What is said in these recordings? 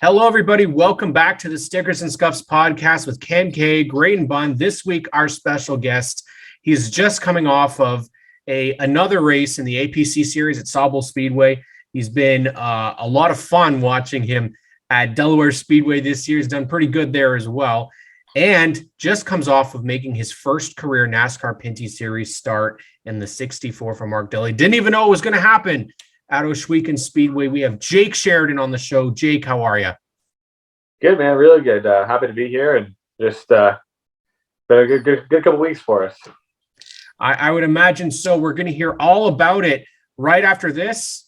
Hello, everybody. Welcome back to the Stickers and Scuffs podcast with Cam, Graydon Bun. This week, our special guest, he's just coming off of another race in the APC Series at Delaware Speedway. He's been a lot of fun watching him at Delaware Speedway this year. He's done pretty good there as well. And just comes off of making his first career NASCAR Pinty Series start in the 64 for Mark Dilley. Didn't even know it was going to happen at Ohsweken Speedway. We have Jake Sheridan on the show. Jake, how are you? Good, man. Really good. Happy to be here, and just been a good couple weeks for us. I would imagine so. We're going to hear all about it right after this.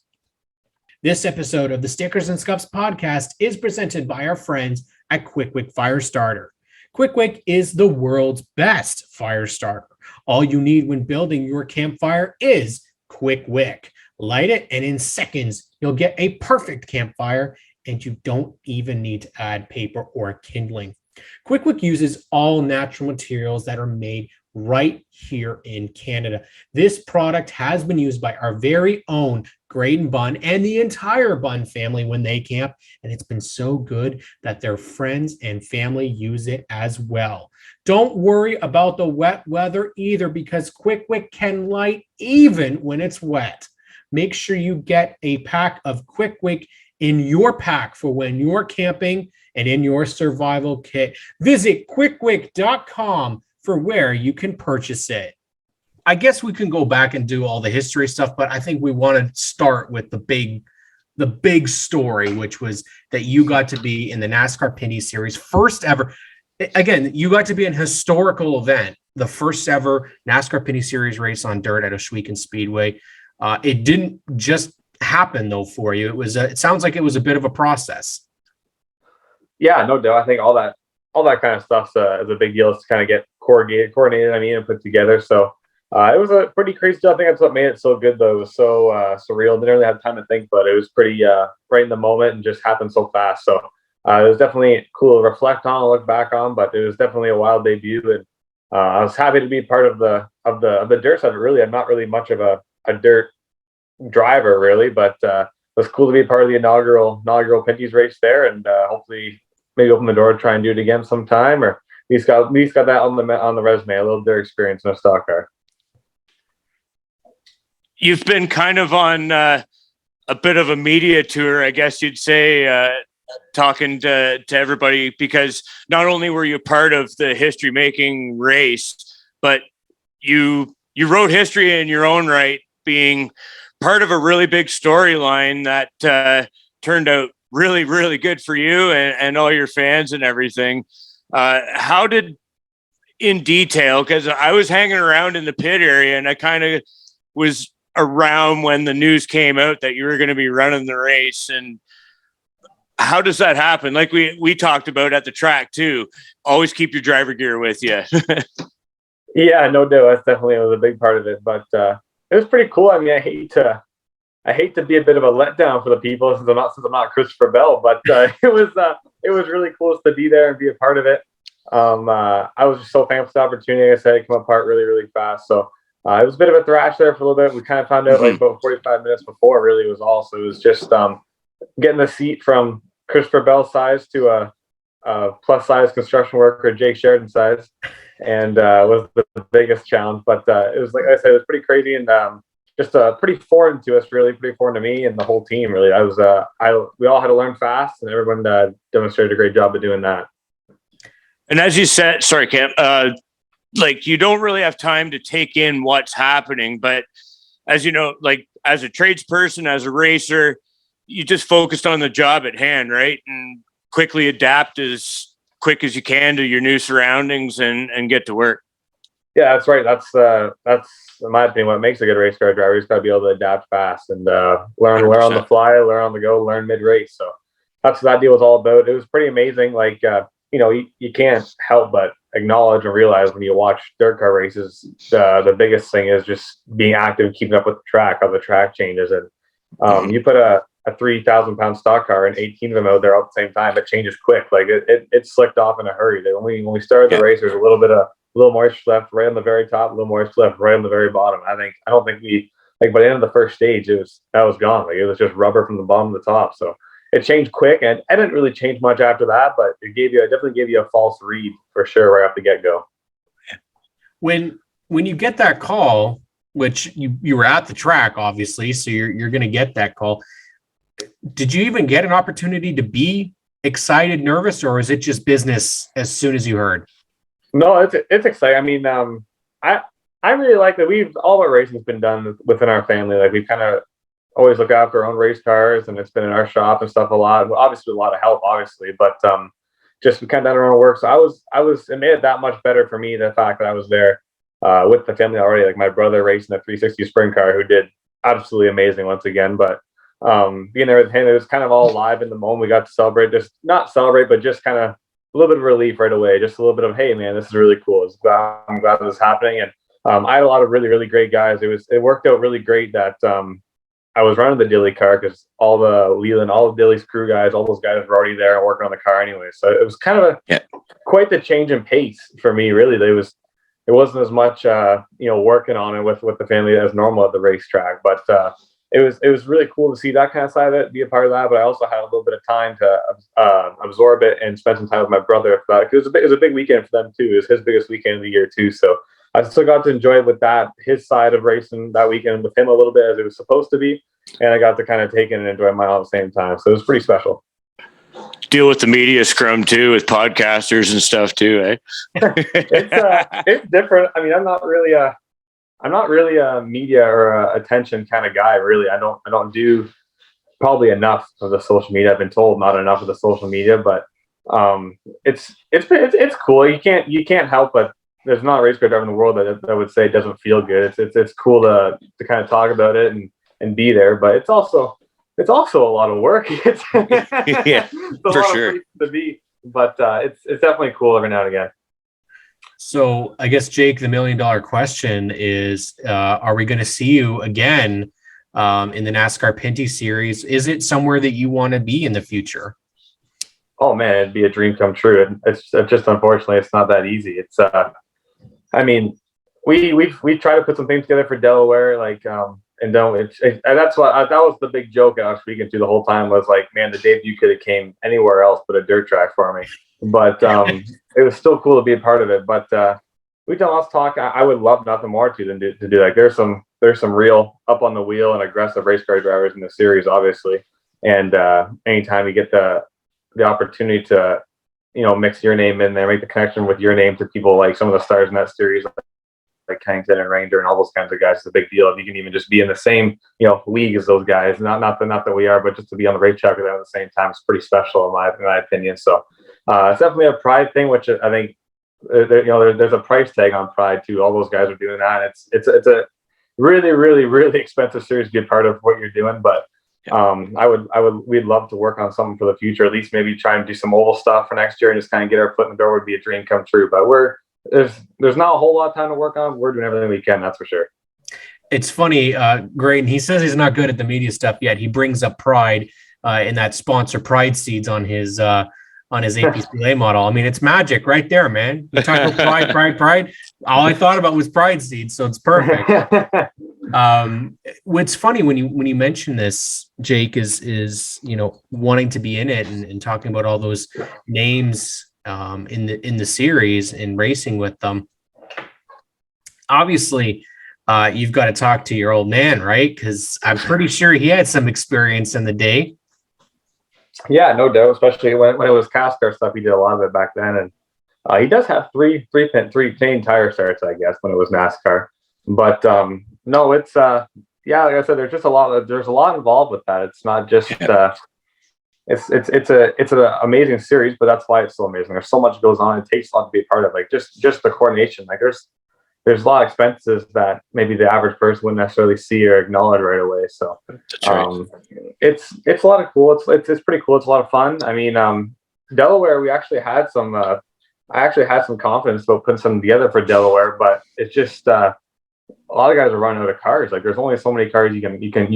This episode of the Stickers and Scuffs podcast is presented by our friends at Quick Wick Fire Starter. Quick Wick is the world's best fire starter. All you need when building your campfire is Quick Wick. Light it, and in seconds, you'll get a perfect campfire, and you don't even need to add paper or kindling. Quick Wick uses all natural materials that are made right here in Canada. This product has been used by our very own Graydon Bun and the entire Bun family when they camp, and it's been so good that their friends and family use it as well. Don't worry about the wet weather either, because Quick Wick can light even when it's wet. Make sure you get a pack of Quick Wick in your pack for when you're camping and in your survival kit. Visit quickwick.com for where you can purchase it. I guess we can go back and do all the history stuff, but I think we want to start with the big story, which was that you got to be in the NASCAR Pinty Series, first ever. Again, you got to be an historical event, the first ever NASCAR Pinty Series race on dirt at Ohsweken Speedway. It didn't just happen though for you. It sounds like it was a bit of a process. Yeah, no doubt. I think all that kind of stuff is a big deal. Is to kind of get coordinated. And put together. So it was a pretty crazy deal. I think that's what made it so good, though. It was so surreal. Didn't really have time to think, but it was pretty right in the moment and just happened so fast. So it was definitely cool to reflect on and look back on. But it was definitely a wild debut, and I was happy to be part of the dirt side. Really, I'm not really much of a dirt driver, really, but it was cool to be part of the inaugural Pinty's race there, and hopefully maybe open the door to try and do it again sometime, or at least got that on the resume, a little dirt experience in a stock car. You've been kind of on a bit of a media tour, I guess you'd say, talking to everybody, because not only were you part of the history-making race, but you wrote history in your own right, being part of a really big storyline that turned out really, really good for you and all your fans and everything. How did, in detail, because I was hanging around in the pit area and I kind of was around when the news came out that you were going to be running the race, and how does that happen? Like we talked about at the track too, always keep your driver gear with you. Yeah, no doubt. That's definitely was a big part of it, but it was pretty cool. I mean, I hate to be a bit of a letdown for the people since I'm not Christopher Bell, but it was really cool to be there and be a part of it. I was just so thankful for the opportunity. Like I said, it came apart really, really fast. So it was a bit of a thrash there for a little bit. We kind of found out like about 45 minutes before really was all. So it was just getting the seat from Christopher Bell size to a plus size construction worker, Jake Sheridan size, and was the biggest challenge. But it was, like I said, it was pretty crazy and just pretty foreign to us, really, pretty foreign to me and the whole team, really. We all had to learn fast, and everyone demonstrated a great job of doing that. And as you said, sorry, Cam, like you don't really have time to take in what's happening, but as you know, like as a tradesperson, as a racer, you just focused on the job at hand, right? And quickly adapt as quick as you can to your new surroundings and get to work. Yeah, that's right. That's in my opinion what makes a good race car driver. He's got to be able to adapt fast and learn on the fly, learn on the go, learn mid race. So that's what that deal was all about. It was pretty amazing. Like you can't help but acknowledge and realize when you watch dirt car races, the biggest thing is just being active, keeping up with the track, how the track changes, and you put a 3,000-pound stock car and 18 of them out there at the same time. It changes quick. Like it slicked off in a hurry. When we started the race, there's a little moisture left right on the very top, a little moisture left right on the very bottom. I don't think we, like, by the end of the first stage, that was gone. Like it was just rubber from the bottom to the top. So it changed quick, and it didn't really change much after that, but it definitely gave you a false read for sure right off the get-go. When you get that call, which you were at the track, obviously, so you're going to get that call. Did you even get an opportunity to be excited, nervous, or is it just business as soon as you heard? No, it's exciting. I mean, I really like that all our racing's been done within our family. Like, we've kind of always looked after our own race cars, and it's been in our shop and stuff a lot. Obviously, with a lot of help, obviously, but just we kind of done our own work. So it made it that much better for me, the fact that I was there with the family already. Like, my brother racing a 360 sprint car, who did absolutely amazing once again. But being there with him, it was kind of all live in the moment. We got to celebrate, just not celebrate, but just kind of a little bit of relief right away. Just a little bit of, hey man, this is really cool. I'm glad this is happening. And I had a lot of really, really great guys. It worked out really great that I was running the Dilly car, because all the Leland, all of Dilly's crew guys, all those guys were already there and working on the car anyway. So it was kind of quite the change in pace for me, really. It wasn't as much working on it with the family as normal at the racetrack, but it was really cool to see that kind of side of it, be a part of that. But I also had a little bit of time to absorb it and spend some time with my brother for that. It was a big weekend for them too. It was his biggest weekend of the year too. So I still got to enjoy it with his side of racing that weekend with him a little bit, as it was supposed to be. And I got to kind of take it and enjoy mine all at the same time. So it was pretty special. Deal with the media scrum too, with podcasters and stuff too, eh? It's different. I mean, I'm not really a media or a attention kind of guy, really. I don't do probably enough of the social media. I've been told not enough of the social media, but it's cool. You can't help but, there's not a race car driver in the world that would say it doesn't feel good. It's cool to kind of talk about it and be there, but it's also a lot of work. It's for sure to be, but it's definitely cool every now and again. So I guess, Jake, the $1 million question is, are we going to see you again in the NASCAR Pinty Series? Is it somewhere that you want to be in the future? Oh man, it'd be a dream come true. It's just, unfortunately, it's not that easy. It's I mean, we've tried to put some things together for Delaware, like and that's what that was the big joke I was speaking to the whole time, was like, man, the debut could have came anywhere else but a dirt track for me. But it was still cool to be a part of it. But we've done lots of talk. I would love nothing more to do. Like, there's some real up on the wheel and aggressive race car drivers in the series, obviously. And anytime you get the opportunity to mix your name in there, make the connection with your name to people like some of the stars in that series, like Kennington and Ranger and all those kinds of guys, it's a big deal. If you can even just be in the same league as those guys, not that we are, but just to be on the racetrack with them at the same time, it's pretty special in my opinion. So it's definitely a pride thing, which I think there's a price tag on pride too. All those guys are doing that. It's a really, really, really expensive series to be a part of what you're doing, but we'd love to work on something for the future, at least maybe try and do some oval stuff for next year and just kind of get our foot in the door would be a dream come true. But there's not a whole lot of time to work on. We're doing everything we can, that's for sure. It's funny, Graydon, he says he's not good at the media stuff yet. He brings up pride in that sponsor pride seeds on his APC model. I mean, it's magic right there, man. You talk about pride. All I thought about was pride seeds, so it's perfect. What's funny when you mention this, Jake, is wanting to be in it and talking about all those names in the series and racing with them. Obviously, you've got to talk to your old man, right? Because I'm pretty sure he had some experience in the day. Yeah, no doubt. Especially when it was CASCAR stuff, he did a lot of it back then, and he does have three chain tire starts, I guess, when it was NASCAR. But no, it's like I said, there's a lot involved with that. It's not just it's an amazing series, but that's why it's so amazing. There's so much goes on. It takes a lot to be a part of. Like just the coordination. Like there's a lot of expenses that maybe the average person wouldn't necessarily see or acknowledge right away. So that's right. It's a lot of cool. It's pretty cool. It's a lot of fun. I mean, Delaware, we actually had some. I actually had some confidence about putting something together for Delaware, but it's just a lot of guys are running out of cars. Like there's only so many cars you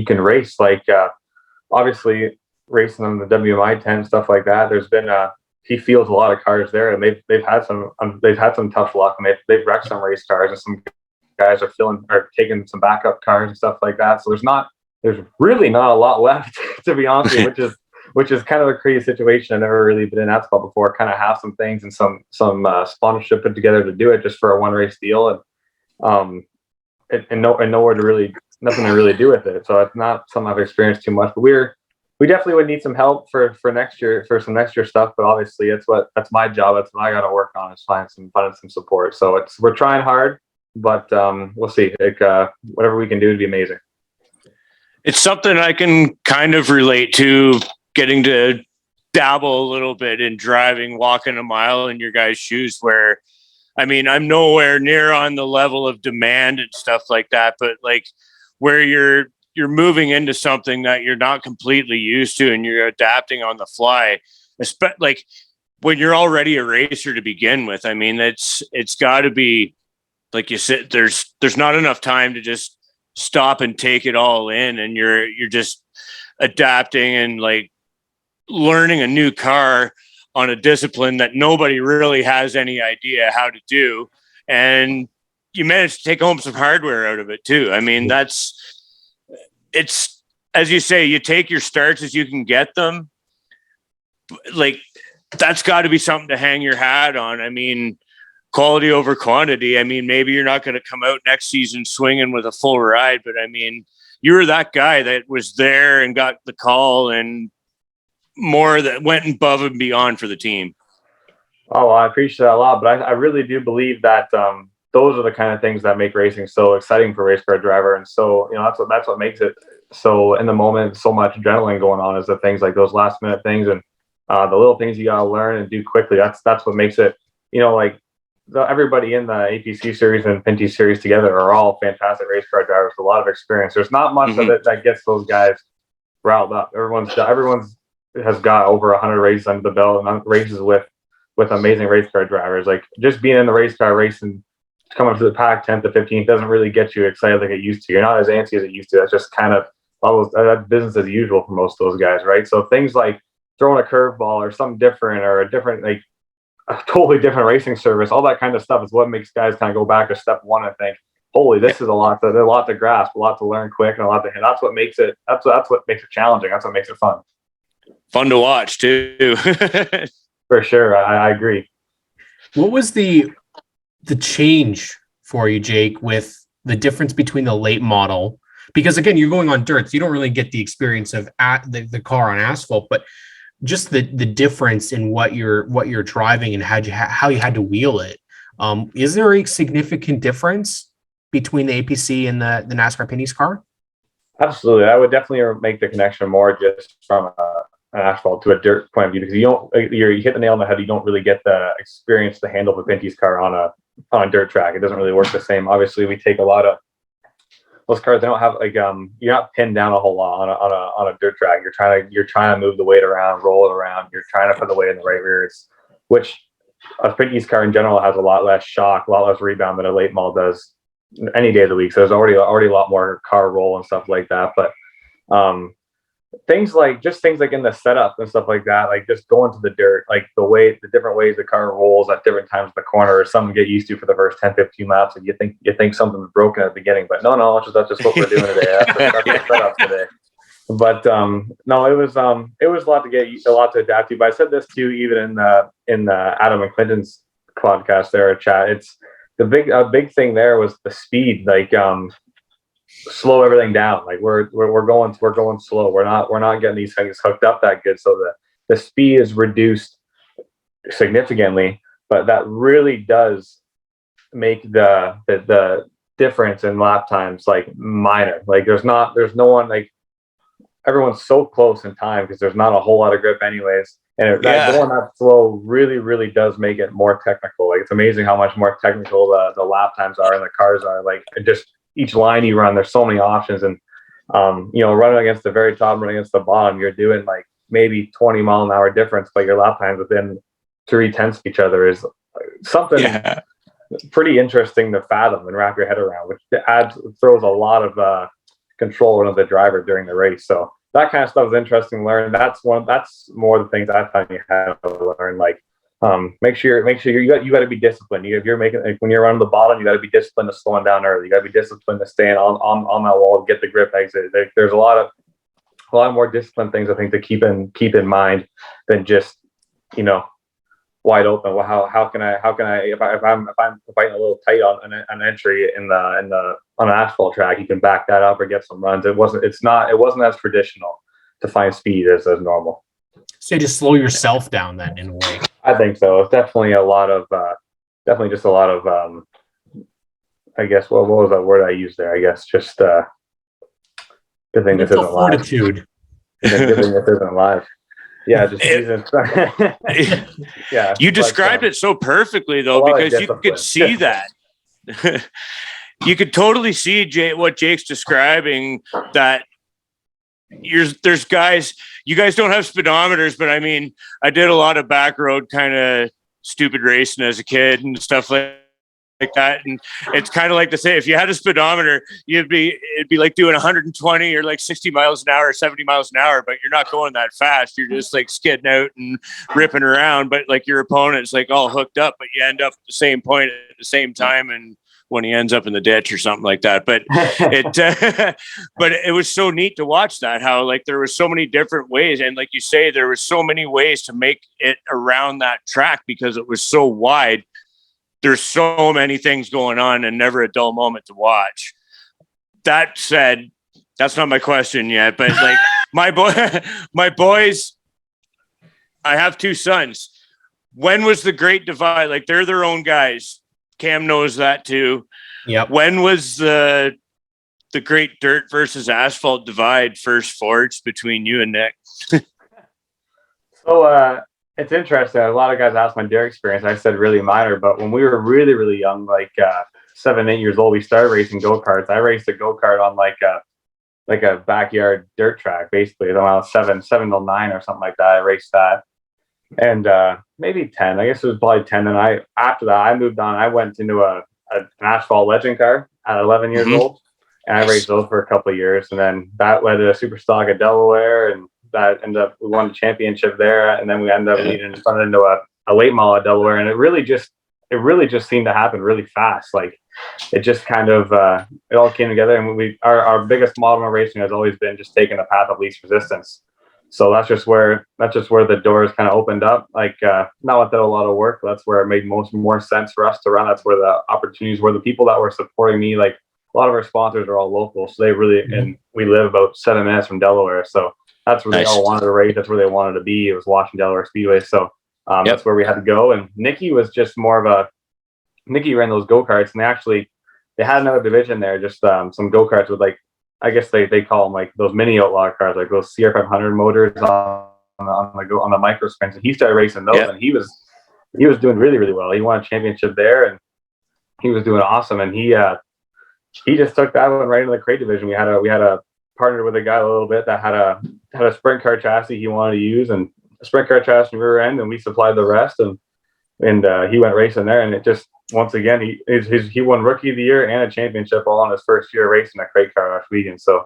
can race. Like obviously racing on the WMI 10 stuff like that. There's been he fields a lot of cars there, and they've had some tough luck, and they've wrecked some race cars, and some guys are taking some backup cars and stuff like that. So there's really not a lot left, to be honest with you, which is kind of a crazy situation. I've never really been in asphalt before. Kind of have some things and some sponsorship put together to do it just for a one race deal, and nowhere to really, nothing to really do with it. So it's not something I've experienced too much. But we definitely would need some help for next year, for some next year stuff. But obviously, that's my job. That's what I got to work on, is find some support. So we're trying hard, but we'll see. Whatever we can do to be amazing. It's something I can kind of relate to, getting to dabble a little bit in driving, walking a mile in your guys' shoes, where, I mean, I'm nowhere near on the level of demand and stuff like that, but like where you're moving into something that you're not completely used to and you're adapting on the fly, like when you're already a racer to begin with. I mean, it's got to be, like you said, there's not enough time to just stop and take it all in, and you're just adapting and like learning a new car on a discipline that nobody really has any idea how to do, and you manage to take home some hardware out of it too. I mean, it's as you say, you take your starts as you can get them. Like, that's got to be something to hang your hat on. I mean, quality over quantity. I mean, maybe you're not going to come out next season swinging with a full ride, but I mean, you were that guy that was there and got the call and more, that went above and beyond for the team. Oh, well, I appreciate that a lot, but I really do believe that those are the kind of things that make racing so exciting for a race car driver. And so, that's what makes it so in the moment, so much adrenaline going on, is the things like those last minute things and the little things you got to learn and do quickly. That's what makes it, like, everybody in the APC Series and Pinty Series together are all fantastic race car drivers with a lot of experience. There's not much of it that gets those guys riled up. Everyone's has got over 100 races under the belt and races with amazing race car drivers. Like, just being in the race car racing, coming to the pack 10th to 15th doesn't really get you excited like it used to. You're not as antsy as it used to. That's just kind of almost business as usual for most of those guys, right? So things like throwing a curveball or something different, or a different, like a totally different racing service, all that kind of stuff is what makes guys kind of go back to step one and think, holy, this is a lot to grasp, a lot to learn quick, and a lot to hit. That's what makes it challenging. That's what makes it fun. Fun to watch too. For sure. I agree. What was the change for you, Jake, with the difference between the late model? Because again, you're going on dirt, so you don't really get the experience of the car on asphalt, but just the difference in what you're driving and how you had to wheel it. Is there a significant difference between the APC and the NASCAR Pinty's car? Absolutely. I would definitely make the connection more just from an asphalt to a dirt point of view, because you hit the nail on the head. You don't really get the experience to handle the Pinty's car on a dirt track. It doesn't really work the same. Obviously, we take a lot of those cars. They don't have you're not pinned down a whole lot on a dirt track. You're trying to move the weight around, roll it around. You're trying to put the weight in the right rear. Which a Pinty's car in general has a lot less shock, a lot less rebound than a late model does any day of the week. So there's already a lot more car roll and stuff like that. But things like in the setup and stuff like that, like just going to the dirt, like the different ways the car rolls at different times of the corner, or something get used to for the first 10, 15 laps, and you think something's broken at the beginning, but no, that's just what we're doing today. That's the setup today. But no, it was a lot to adapt to. But I said this too, even in the Adam and Clinton's podcast there, chat. It's a big thing there was the speed, like slow everything down. Like we're going slow. We're not getting these things hooked up that good. So the speed is reduced significantly, but that really does make the difference in lap times like minor. Like there's no one, like everyone's so close in time because there's not a whole lot of grip anyways. And going that slow really, really does make it more technical. Like it's amazing how much more technical the lap times are and the cars are. Like just each line you run, there's so many options. And running against the very top, running against the bottom, you're doing like maybe 20 mile an hour difference, but your lap times within 0.3 of each other is something pretty interesting to fathom and wrap your head around, which throws a lot of control into the driver during the race. So that kind of stuff is interesting to learn. That's more the things I find you have to learn. Like, make sure you got to be disciplined. If you're making, like, when you're running the bottom, you got to be disciplined to slowing down early. You got to be disciplined to staying on that wall to get the grip exit. There's a lot more disciplined things I think to keep in mind than just, you know, wide open. Well, how can I if I'm fighting a little tight on an entry on an asphalt track, you can back that up or get some runs. It wasn't as traditional to find speed as normal. So you just slow yourself down then in a way. I think so. It's definitely a lot of I guess what was that word I used there? I guess just good thing this isn't fortitude. Live. Good thing this isn't live. Yeah, just yeah. You described it so perftly though, because you could see that. You could totally see what Jake's describing, that there's guys, you guys don't have speedometers, but I mean, I did a lot of back road kind of stupid racing as a kid and stuff like that. And it's kind of like to say, if you had a speedometer, it'd be like doing 120 or like 60 miles an hour, 70 miles an hour, but you're not going that fast. You're just like skidding out and ripping around. But like your opponent's like all hooked up, but you end up at the same point at the same time. And when he ends up in the ditch or something like that, but but it was so neat to watch that, how like there was so many different ways. And like you say, there was so many ways to make it around that track because it was so wide. There's so many things going on and never a dull moment to watch. That said, that's not my question yet, but like my boys, I have 2 sons. When was the Great Divide? Like they're their own guys. Cam knows that too. Yep. When was the Great Dirt versus Asphalt Divide first forged between you and Nick? So it's interesting. A lot of guys ask my dirt experience. I said really minor, but when we were really, really young, like 7, 8 years old, we started racing go-karts. I raced a go-kart on like a backyard dirt track, basically. When I was 7 to 9 or something like that, I raced that. And maybe 10. I guess it was probably 10. And after that, I moved on. I went into an asphalt legend car at 11 years old, and I raced those for a couple of years. And then that led to a super stock at Delaware, and that ended up, we won a championship there. And then we ended up running into a late model at Delaware, and it really just seemed to happen really fast. Like it just kind of it all came together. And our biggest model in racing has always been just taking the path of least resistance. So that's just where the doors kind of opened up. Like not without a lot of work, that's where it made more sense for us to run. That's where the opportunities were. The people that were supporting me, like a lot of our sponsors are all local, so they really and we live about 7 minutes from Delaware, so that's where they all wanted to race. That's where they wanted to be. It was watching Delaware Speedway, so that's where we had to go. And Nicky was just more of Nicky ran those go-karts, and they had another division there, just some go-karts with like, I guess they call them like those mini outlaw cars, like those CR500 motors on the micro sprints. And he started racing those, and he was doing really, really well. He won a championship there, and he was doing awesome. And he just took that one right into the crate division. We had a partner with a guy a little bit that had a sprint car chassis he wanted to use, and a sprint car chassis rear end, and we supplied the rest. And he went racing there, and it just, once again, he won Rookie of the Year and a championship all on his first year racing a crate car last weekend. So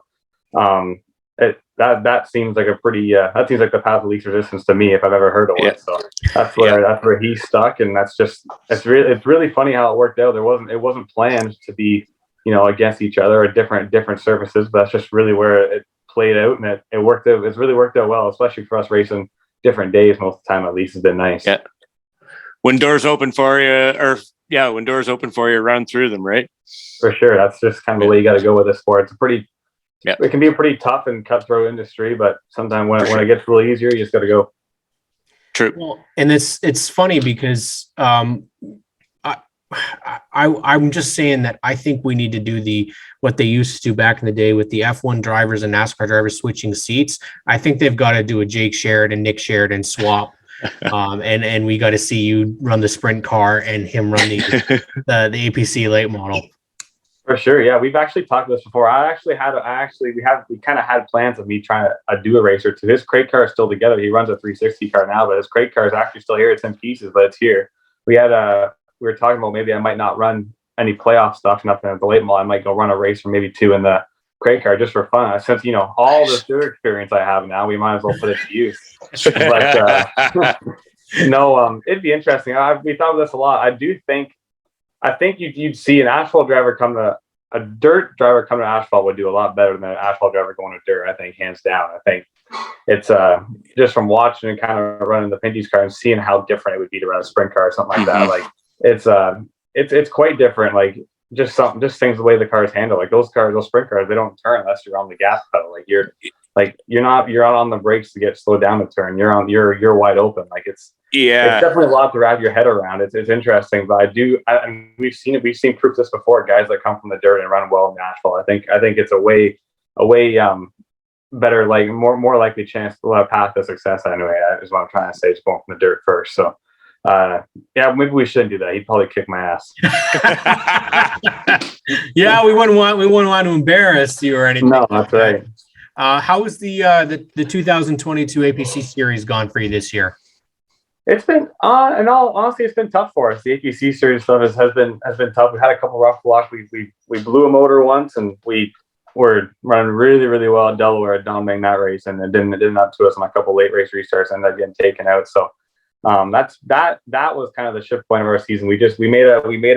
that seems like the path of least resistance to me if I've ever heard of it. So that's where he stuck, and it's really funny how it worked out. It wasn't planned to be, against each other or different surfaces, but that's just really where it played out, and it worked out. It's really worked out well, especially for us racing different days most of the time. At least has been nice. Yeah. When doors open for you, run through them, right? For sure. That's just kind of the way you got to go with this sport. It can be a pretty tough and cutthroat industry, but sometimes when it gets really easier, you just got to go. True. Well, and it's funny because I'm just saying that I think we need to do what they used to do back in the day with the F1 drivers and NASCAR drivers switching seats. I think they've got to do a Jake Sheridan, Nick Sheridan swap. And we got to see you run the sprint car and him run the APC late model. For sure, yeah. We've actually talked about this before. We kind of had plans of me trying to do a racer too. His crate car is still together. He runs a 360 car now, but his crate car is actually still here. It's in pieces, but it's here. We were talking about maybe I might not run any playoff stuff, nothing at the late model. I might go run a race or maybe 2 in the crate car just for fun. Since all this dirt experience I have now, we might as well put it to use. But it'd be interesting. We thought of this a lot. I think you'd see an asphalt driver come to a dirt driver coming to asphalt would do a lot better than an asphalt driver going to dirt. I think hands down. I think it's just from watching and kind of running the Pinty's car and seeing how different it would be to run a sprint car or something like that. Like it's quite different. Like just things the way the cars handle. Like those sprint cars, they don't turn unless you're on the gas pedal. You're not on the brakes to get slowed down to turn. You're wide open. Like it's definitely a lot to wrap your head around. It's interesting, but and we've seen proof of this before. Guys that come from the dirt and run well in the asphalt. I think it's a way better, like more likely chance to path to success. Anyway, is what I'm trying to say. Just going from the dirt first. So, maybe we shouldn't do that. He'd probably kick my ass. Yeah, we wouldn't want to embarrass you or anything. No, that's right. How was the 2022 APC Series gone for you this year? It's been in all honesty, it's been tough for us. The APC Series stuff has been tough. We had a couple rough blocks. We blew a motor once, and we were running really, really well at Delaware, dominating that race, and it didn't up to us on a couple late race restarts, ended up getting taken out. So that was kind of the shift point of our season. We made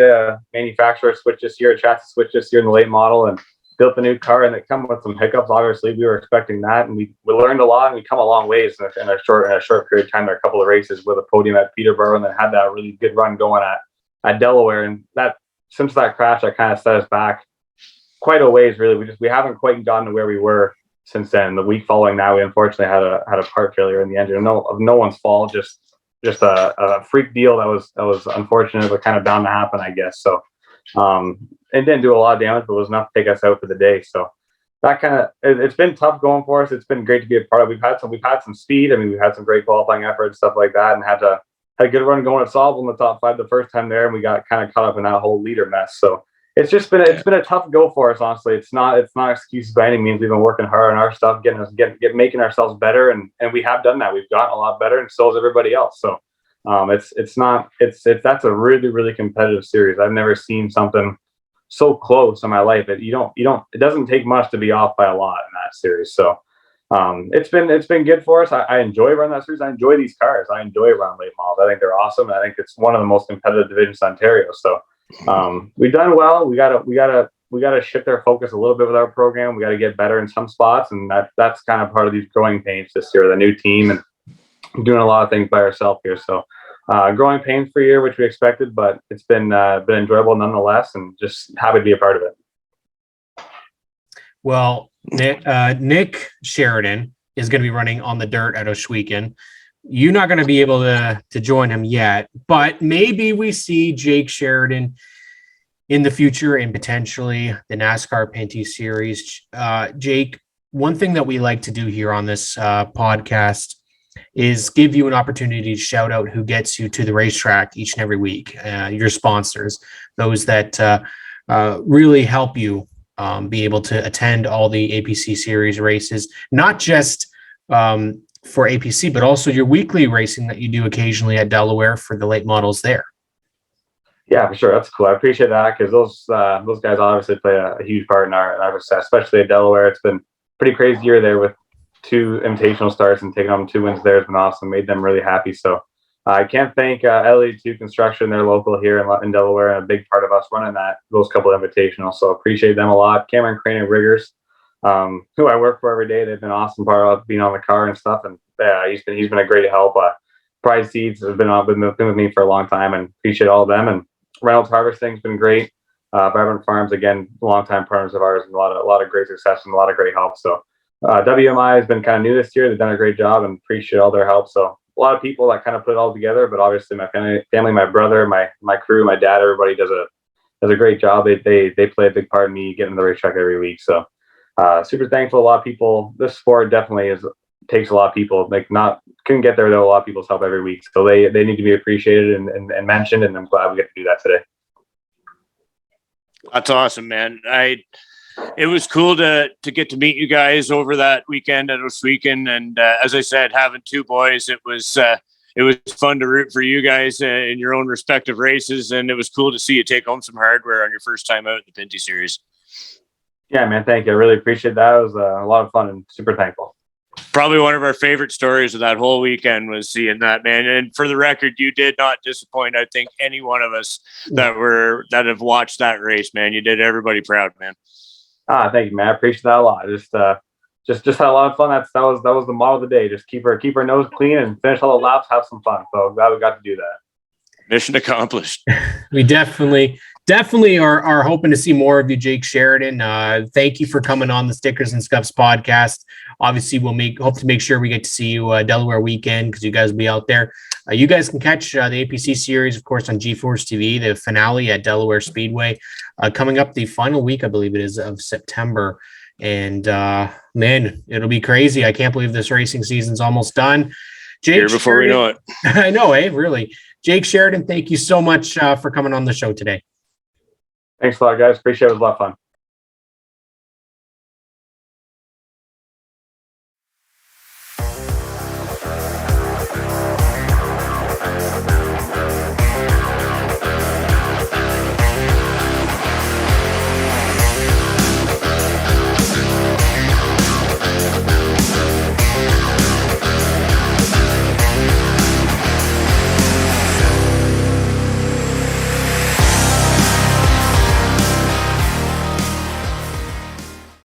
a manufacturer switch this year, a chassis switch this year in the late model, and built a new car, and it come with some hiccups. Obviously, we were expecting that, and we learned a lot, and we come a long ways in a short period of time. There are a couple of races with a podium at Peterborough, and then had that really good run going at Delaware. And that since that crash, that kind of set us back quite a ways. Really, we haven't quite gotten to where we were since then. The week following that, we unfortunately had a part failure in the engine. No one's fault, just a freak deal that was unfortunate, but kind of bound to happen, I guess. So. It didn't do a lot of damage, but it was enough to take us out for the day. So that it's been tough going for us. It's been great to be a part of. We've had some speed. I mean, we've had some great qualifying efforts, stuff like that, and had a good run going at Solvable in the top 5 the first time there, and we got kind of caught up in that whole leader mess. So it's been a tough go for us, honestly. It's not excuses by any means. We've been working hard on our stuff, making ourselves better, and we have done that. We've gotten a lot better, and so has everybody else. So that's a really, really competitive series. I've never seen something so close in my life. It doesn't take much to be off by a lot in that series. So it's been good for us. I enjoy running that series. I enjoy these cars. I enjoy running late models. I think they're awesome. I think it's one of the most competitive divisions in Ontario. So we've done well. We gotta shift our focus a little bit with our program. We got to get better in some spots, and that's kind of part of these growing pains this year. The new team and doing a lot of things by ourselves here. So growing pains for a year, which we expected, but it's been enjoyable nonetheless, and just happy to be a part of it. Well, Nick Sheridan is going to be running on the dirt at Oshwegan. You're not going to be able to join him yet, but maybe we see Jake Sheridan in the future and potentially the NASCAR Pinty Series. Jake, one thing that we like to do here on this podcast is give you an opportunity to shout out who gets you to the racetrack each and every week. Your sponsors, those that really help you be able to attend all the APC Series races, not just for APC, but also your weekly racing that you do occasionally at Delaware for the late models there. Yeah, for sure. That's cool. I appreciate that, because those guys obviously play a huge part in our success, especially at Delaware. It's been a pretty crazy year there with 2 invitational starts, and taking home 2 wins there has been awesome. Made them really happy. So I can't thank LA2 Construction. They're local here in Delaware, and a big part of us running those couple of invitationals. So appreciate them a lot. Cam and Graydon Riggers, who I work for every day. They've been an awesome part of being on the car and stuff. And he's been a great help. Pride Seeds has been with me for a long time, and appreciate all of them. And Reynolds Harvesting's been great. Vibrant Farms, again, longtime partners of ours, and a lot of great success and a lot of great help. So WMI has been kind of new this year. They've done a great job, and appreciate all their help. So a lot of people that kind of put it all together, but obviously my family, my brother, my crew, my dad, everybody does a great job. They play a big part in me getting to the racetrack every week. So super thankful. A lot of people, this sport definitely takes a lot of people. Couldn't get there without a lot of people's help every week. So they need to be appreciated and mentioned, and I'm glad we get to do that today. That's awesome, man. It was cool to get to meet you guys over that weekend at Oshwegan, and as I said, having 2 boys, it was fun to root for you guys in your own respective races, and it was cool to see you take home some hardware on your first time out in the Pinty Series. Yeah, man, thank you. I really appreciate that. It was a lot of fun, and super thankful. probably one of our favorite stories of that whole weekend was seeing that, man. And for the record, you did not disappoint. I think any one of us that have watched that race, man. You did everybody proud, man. Thank you, man. I appreciate that a lot. Just had a lot of fun. That was the model of the day. Just keep our nose clean and finish all the laps, have some fun. So glad we got to do that. Mission accomplished. We definitely are hoping to see more of you, Jake Sheridan. Thank you for coming on the Stickers and Scuffs podcast. Obviously, we'll hope to make sure we get to see you Delaware weekend because you guys will be out there. You guys can catch the APC Series, of course, on G-Force TV, the finale at Delaware Speedway, coming up the final week, I believe it is, of September. And man, it'll be crazy. I can't believe this racing season's almost done. Jake Here before Sheridan, we know it. I know, really. Jake Sheridan, thank you so much for coming on the show today. Thanks a lot, guys. Appreciate it. It was a lot of fun.